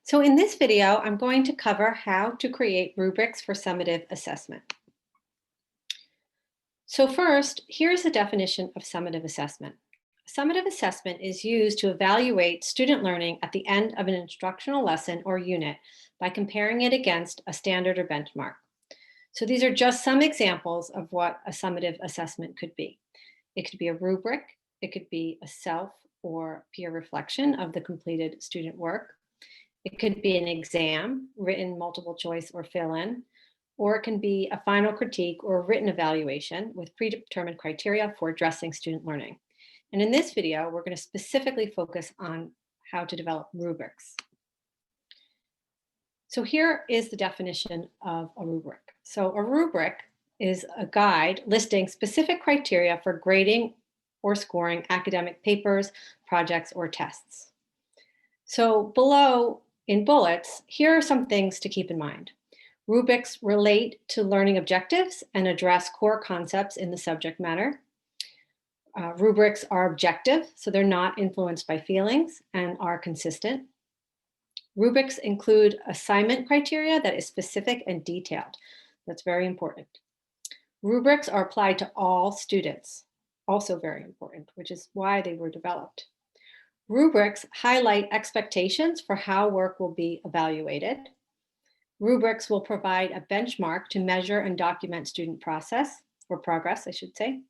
So in this video, I'm going to cover how to create rubrics for summative assessment. So first, here's the definition of summative assessment. Summative assessment is used to evaluate student learning at the end of an instructional lesson or unit by comparing it against a standard or benchmark. So these are just some examples of what a summative assessment could be. It could be a rubric, it could be a self or peer reflection of the completed student work. It could be an exam, written multiple choice or fill-in, or it can be a final critique or a written evaluation with predetermined criteria for addressing student learning. And in this video, we're going to specifically focus on how to develop rubrics. So here is the definition of a rubric. So a rubric is a guide listing specific criteria for grading or scoring academic papers, projects, or tests. So below in bullets, here are some things to keep in mind. Rubrics relate to learning objectives and address core concepts in the subject matter. Rubrics are objective, so they're not influenced by feelings and are consistent. Rubrics include assignment criteria that is specific and detailed. That's very important. Rubrics are applied to all students, also very important, which is why they were developed. Rubrics highlight expectations for how work will be evaluated. Rubrics will provide a benchmark to measure and document student progress, I should say.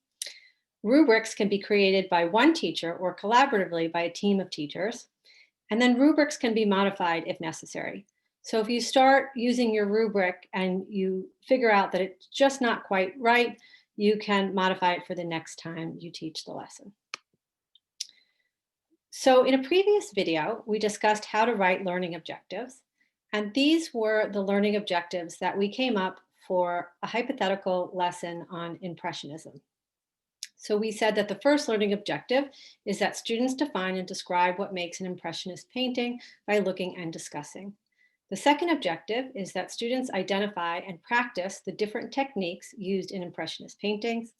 Rubrics can be created by one teacher or collaboratively by a team of teachers. And then rubrics can be modified if necessary. So if you start using your rubric and you figure out that it's just not quite right, you can modify it for the next time you teach the lesson. So in a previous video, we discussed how to write learning objectives. And these were the learning objectives that we came up for a hypothetical lesson on Impressionism. So we said that the first learning objective is that students define and describe what makes an Impressionist painting by looking and discussing. The second objective is that students identify and practice the different techniques used in Impressionist paintings.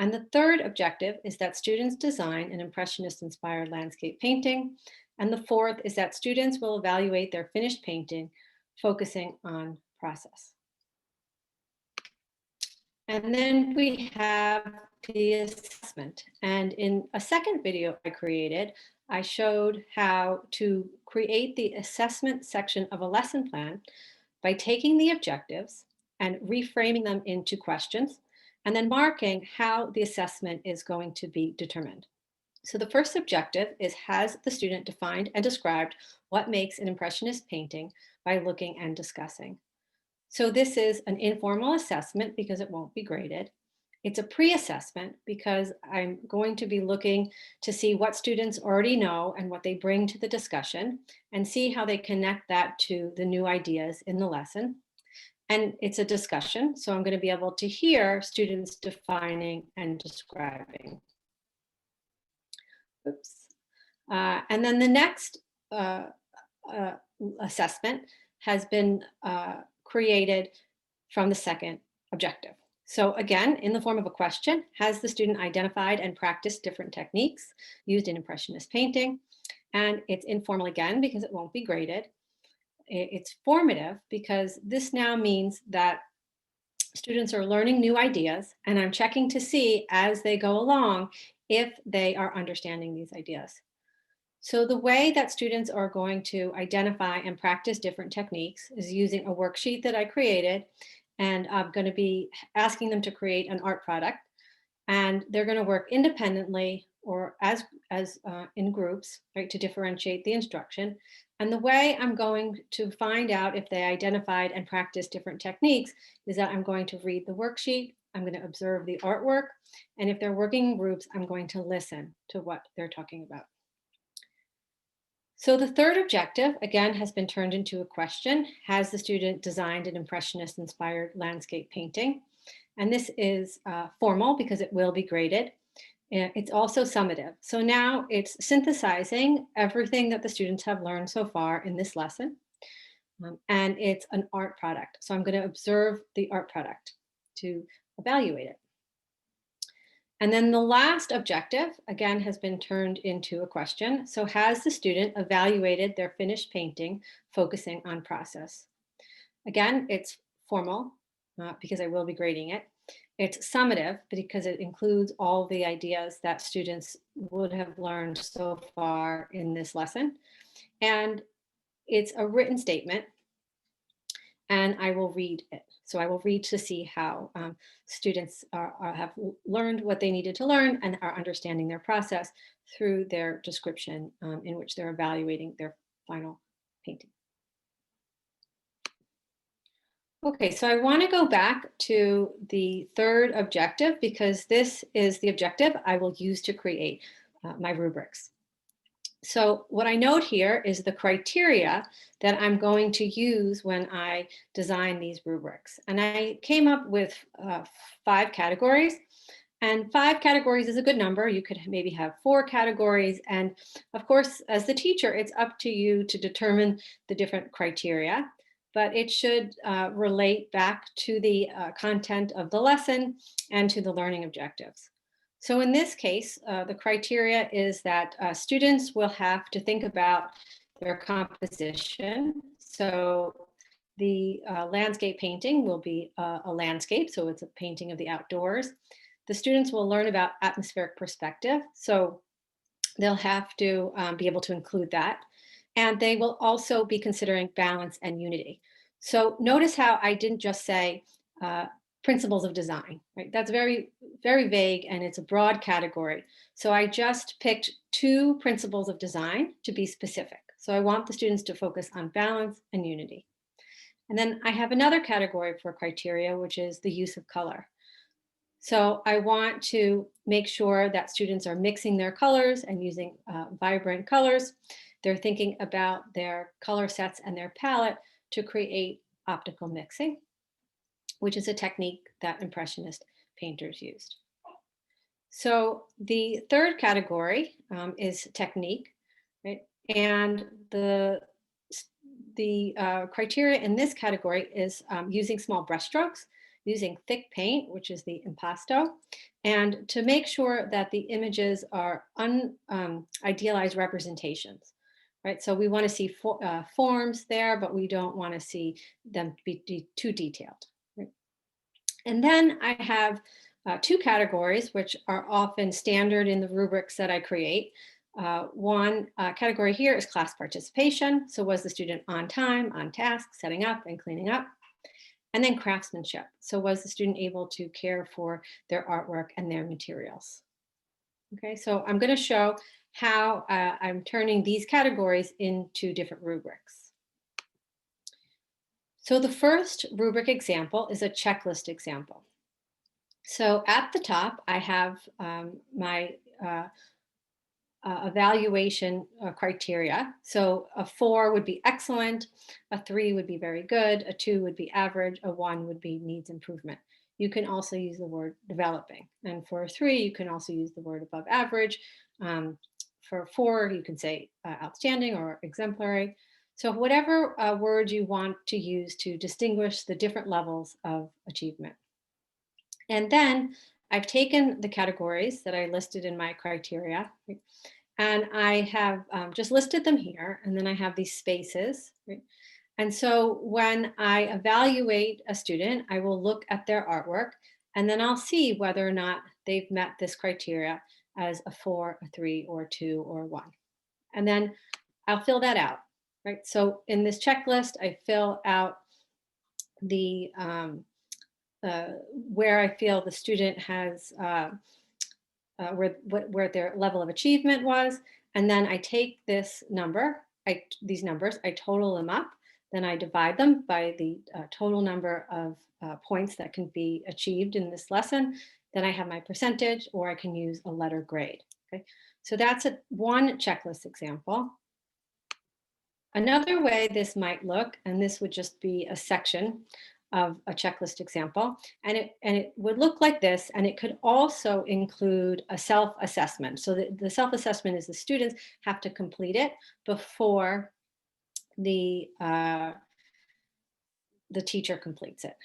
And the third objective is that students design an Impressionist-inspired landscape painting. And the fourth is that students will evaluate their finished painting, focusing on process. And then we have the assessment. And in a second video I created, I showed how to create the assessment section of a lesson plan by taking the objectives and reframing them into questions, and then marking how the assessment is going to be determined. So the first objective is, has the student defined and described what makes an Impressionist painting by looking and discussing? So this is an informal assessment because it won't be graded. It's a pre-assessment because I'm going to be looking to see what students already know and what they bring to the discussion and see how they connect that to the new ideas in the lesson. And it's a discussion, so I'm going to be able to hear students defining and describing. Oops. And then the next assessment has been created from the second objective. So again, in the form of a question, has the student identified and practiced different techniques used in Impressionist painting? And it's informal again because it won't be graded. It's formative because this now means that students are learning new ideas, and I'm checking to see as they go along if they are understanding these ideas. So the way that students are going to identify and practice different techniques is using a worksheet that I created, and I'm going to be asking them to create an art product, and they're going to work independently or as in groups, right, to differentiate the instruction. And the way I'm going to find out if they identified and practiced different techniques is that I'm going to read the worksheet, I'm going to observe the artwork, and if they're working in groups, I'm going to listen to what they're talking about. So the third objective, again, has been turned into a question. Has the student designed an Impressionist-inspired landscape painting? And this is formal because it will be graded. It's also summative. So now it's synthesizing everything that the students have learned so far in this lesson. And it's an art product. So I'm going to observe the art product to evaluate it. And then the last objective, again, has been turned into a question. So has the student evaluated their finished painting, focusing on process? Again, it's formal because I will be grading it. It's summative because it includes all the ideas that students would have learned so far in this lesson. And it's a written statement, and I will read it. So I will read to see how students have learned what they needed to learn and are understanding their process through their description in which they're evaluating their final painting. Okay, so I want to go back to the third objective because this is the objective I will use to create my rubrics. So what I note here is the criteria that I'm going to use when I design these rubrics. And I came up with 5 categories. And 5 categories is a good number. You could maybe have 4 categories. And of course, as the teacher, it's up to you to determine the different criteria. But it should relate back to the content of the lesson and to the learning objectives. So in this case, the criteria is that students will have to think about their composition. So the landscape painting will be a landscape, so it's a painting of the outdoors. The students will learn about atmospheric perspective, so they'll have to be able to include that. And they will also be considering balance and unity. So notice how I didn't just say principles of design, right? That's very, very vague and it's a broad category. So I just picked 2 principles of design to be specific. So I want the students to focus on balance and unity. And then I have another category for criteria, which is the use of color. So I want to make sure that students are mixing their colors and using vibrant colors. They're thinking about their color sets and their palette to create optical mixing, which is a technique that Impressionist painters used. So the third category is technique, right? And the criteria in this category is using small brushstrokes, using thick paint, which is the impasto, and to make sure that the images are idealized representations, right? So we want to see forms there, but we don't want to see them be too detailed. Right? And then I have 2 categories, which are often standard in the rubrics that I create. One category here is class participation. So was the student on time, on task, setting up and cleaning up? And then craftsmanship. So was the student able to care for their artwork and their materials? Okay, so I'm going to show how I'm turning these categories into different rubrics. So the first rubric example is a checklist example. So at the top, I have my evaluation criteria. So a 4 would be excellent, a 3 would be very good, a 2 would be average, a 1 would be needs improvement. You can also use the word developing. And for a 3, you can also use the word above average. For 4, you can say outstanding or exemplary. So whatever word you want to use to distinguish the different levels of achievement. And then I've taken the categories that I listed in my criteria, right? And I have just listed them here, and then I have these spaces, right? And so when I evaluate a student, I will look at their artwork, and then I'll see whether or not they've met this criteria as a 4, a 3, or a 2, or a 1. And then I'll fill that out, right? So in this checklist, I fill out the where I feel the student has where their level of achievement was, and then I take this number, these numbers, I total them up, then I divide them by the total number of points that can be achieved in this lesson. Then I have my percentage, or I can use a letter grade. Okay, so that's one checklist example. Another way this might look, and this would just be a section of a checklist example, and it would look like this, and it could also include a self-assessment. So the self-assessment is the students have to complete it before the teacher completes it.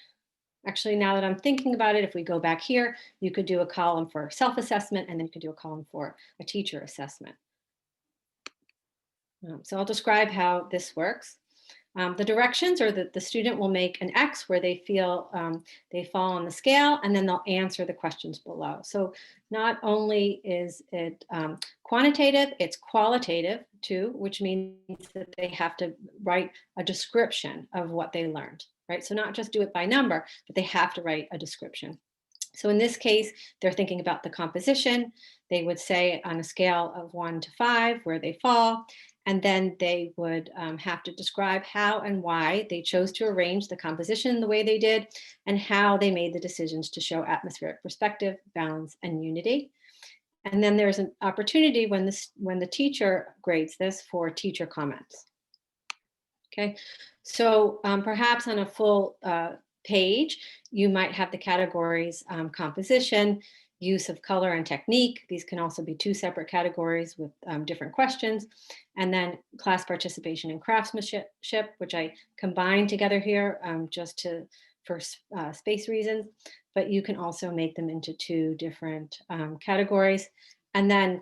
Actually, now that I'm thinking about it, if we go back here, you could do a column for self-assessment, and then you could do a column for a teacher assessment. So I'll describe how this works. The directions are that the student will make an X where they feel they fall on the scale, and then they'll answer the questions below. So not only is it quantitative, it's qualitative too, which means that they have to write a description of what they learned, right? So not just do it by number, but they have to write a description. So in this case, they're thinking about the composition. They would say on a scale of 1 to 5 where they fall, and then they would have to describe how and why they chose to arrange the composition the way they did, and how they made the decisions to show atmospheric perspective, balance, and unity. And then there's an opportunity when the teacher grades this for teacher comments. Okay, so perhaps on a full page, you might have the categories composition, use of color and technique. These can also be two separate categories with different questions. And then class participation and craftsmanship, which I combined together here just for space reasons, but you can also make them into two different categories. And then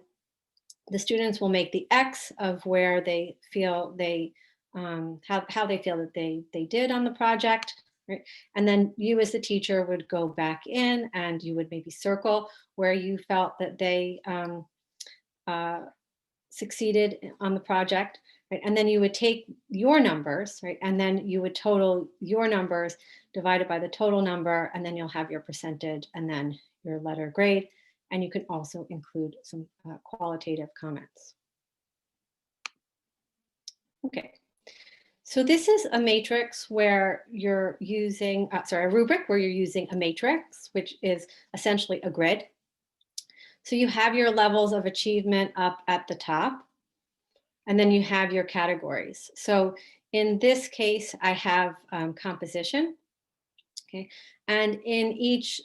the students will make the X of where they feel they, how they feel that they did on the project. Right? And then you as the teacher would go back in and you would maybe circle where you felt that they succeeded on the project, right? And then you would take your numbers, right? And then you would total your numbers divided by the total number, and then you'll have your percentage and then your letter grade. And you can also include some qualitative comments. Okay. So this is a matrix where you're using, a rubric where you're using a matrix, which is essentially a grid. So you have your levels of achievement up at the top, and then you have your categories. So in this case, I have composition, okay? And in each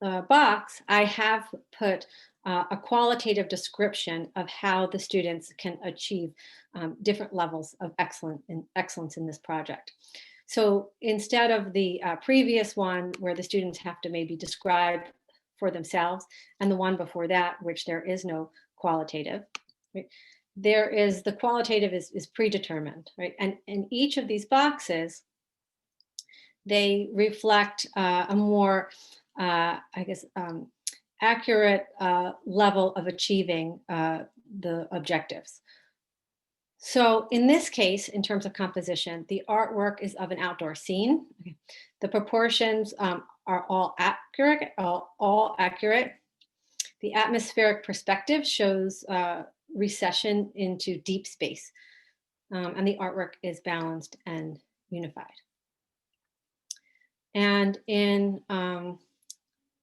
box, I have put a qualitative description of how the students can achieve different levels of excellence in this project. So instead of the previous one where the students have to maybe describe for themselves, and the one before that, which there is no qualitative, right? There is, the qualitative is predetermined, right? And in each of these boxes, they reflect a more, I guess, accurate level of achieving the objectives. So in this case, in terms of composition, the artwork is of an outdoor scene. Okay. The proportions are all accurate, all accurate. The atmospheric perspective shows recession into deep space, and the artwork is balanced and unified. And in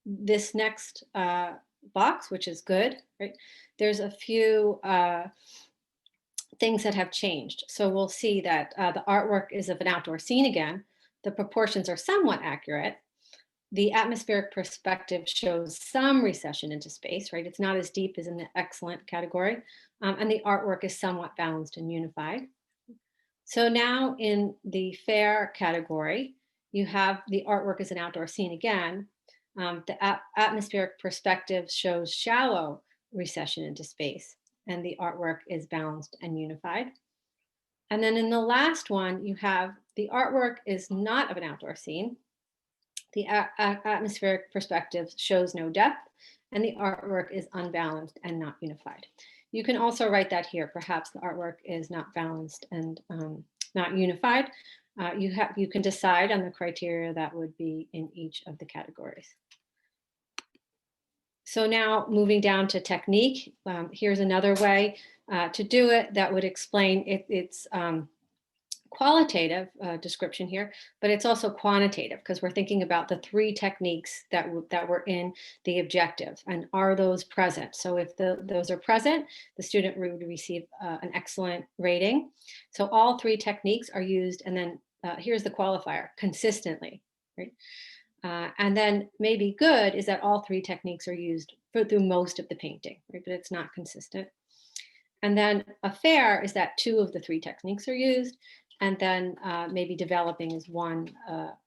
this next box, which is good, right? There's a few things that have changed. So we'll see that the artwork is of an outdoor scene again. The proportions are somewhat accurate. The atmospheric perspective shows some recession into space, right? It's not as deep as in the excellent category. And the artwork is somewhat balanced and unified. So now in the fair category, you have the artwork as an outdoor scene again. The atmospheric perspective shows shallow recession into space, and the artwork is balanced and unified. And then in the last one, you have the artwork is not of an outdoor scene. The atmospheric perspective shows no depth, and the artwork is unbalanced and not unified. You can also write that here. Perhaps the artwork is not balanced and not unified. You can decide on the criteria that would be in each of the categories. So now moving down to technique, here's another way to do it that would explain it's qualitative description here, but it's also quantitative because we're thinking about the three techniques that were in the objective, and are those present? So if those are present, the student would receive an excellent rating. So all three techniques are used, and then here's the qualifier: consistently, right? And then maybe good is that all three techniques are used through most of the painting, right? But it's not consistent. And then a fair is that two of the three techniques are used. and then maybe developing is one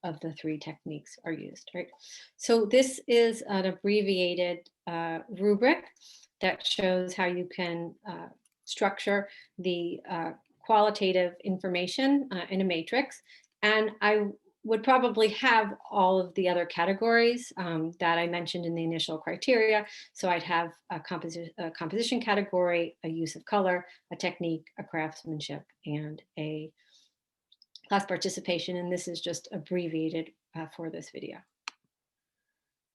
of the 3 techniques are used, right? So this is an abbreviated rubric that shows how you can structure the qualitative information in a matrix. And I would probably have all of the other categories that I mentioned in the initial criteria. So I'd have a composition category, a use of color, a technique, a craftsmanship, and a class participation. And this is just abbreviated for this video.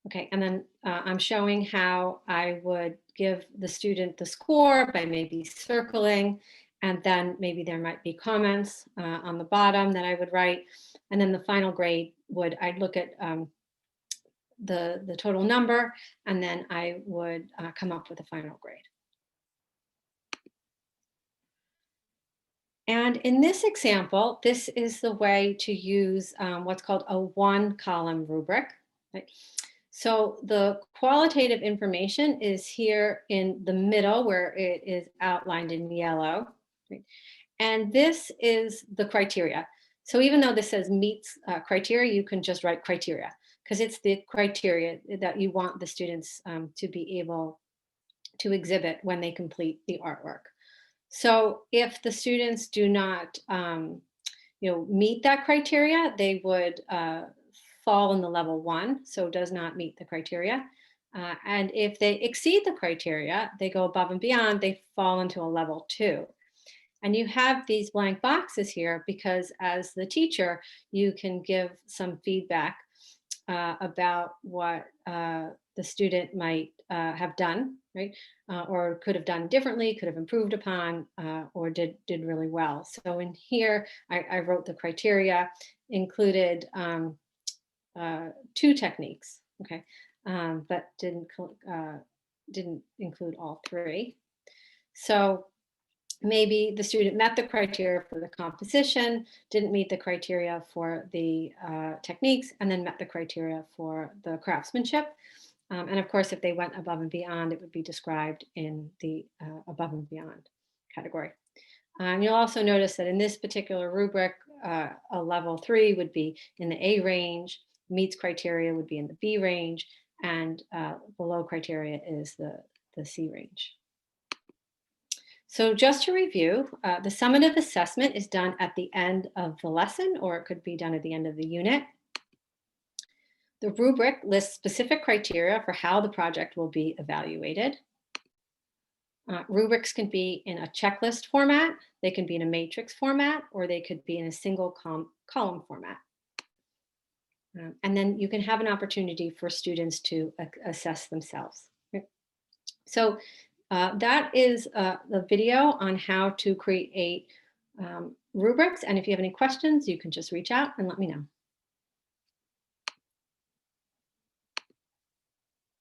Okay, and then I'm showing how I would give the student the score by maybe circling, and then maybe there might be comments on the bottom that I would write. And then the final grade I'd look at the total number, and then I would come up with a final grade. And in this example, this is the way to use what's called a 1-column rubric. Right? So the qualitative information is here in the middle where it is outlined in yellow. Right? And this is the criteria. So even though this says meets criteria, you can just write criteria because it's the criteria that you want the students to be able to exhibit when they complete the artwork. So if the students do not meet that criteria, they would fall in the level 1, so does not meet the criteria. And if they exceed the criteria, they go above and beyond, they fall into a level 2. And you have these blank boxes here because as the teacher, you can give some feedback about what the student might have done, right? Or could have done differently, could have improved upon, or did really well. So in here, I wrote the criteria, included 2 techniques, okay, but didn't include all 3. So maybe the student met the criteria for the composition, didn't meet the criteria for the techniques, and then met the criteria for the craftsmanship. And of course, if they went above and beyond, it would be described in the above and beyond category. You'll also notice that in this particular rubric, a level 3 would be in the A range, meets criteria would be in the B range, and below criteria is the C range. So just to review, the summative assessment is done at the end of the lesson, or it could be done at the end of the unit. The rubric lists specific criteria for how the project will be evaluated. Rubrics can be in a checklist format, they can be in a matrix format, or they could be in a single column format. And then you can have an opportunity for students to assess themselves. So that is the video on how to create rubrics. And if you have any questions, you can just reach out and let me know.